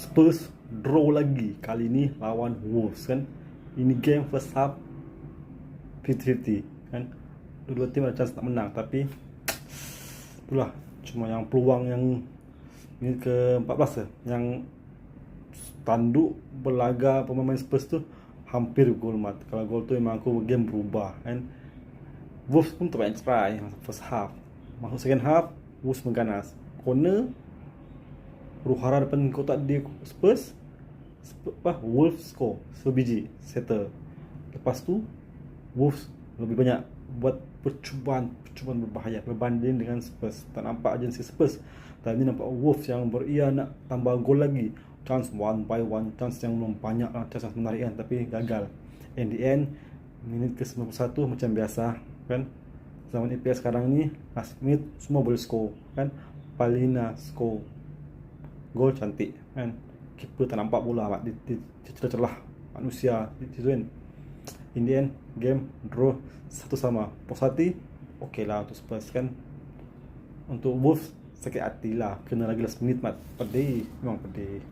Spurs draw lagi, kali ni lawan Wolves kan. Ini game first half 50-50 kan. Dua-dua tim ada chance nak menang, tapi itulah cuma yang peluang yang minit ke-14 yang tanduk berlaga pemain Spurs tu hampir gol mat. Kalau gol tu memang aku game berubah kan. Wolves pun terbanyak try first half. Masuk second half, Wolves mengganas. Corner Ruhara depan kotak dia Spurs, Wolves score sebiji settle. Lepas tu Wolves lebih banyak buat percubaan berbahaya berbanding dengan Spurs. Tak nampak agensi Spurs, tapi nampak Wolves yang beria nak tambah gol lagi. Chance one by one, chance yang banyak lah, chance menarik kan, tapi gagal. In the end, minit ke-91 macam biasa kan. Zaman EPL sekarang ni, last minute semua boleh score kan. Palina score gol cantik kan. Keeper tak nampak bola di celah manusia itu kan. In the end, game draw 1-1. Puas hati, okey lah untuk Spurs kan. Untuk Wolves sakit hati lah, kena lagi last minute mat. Pedih, memang pedih.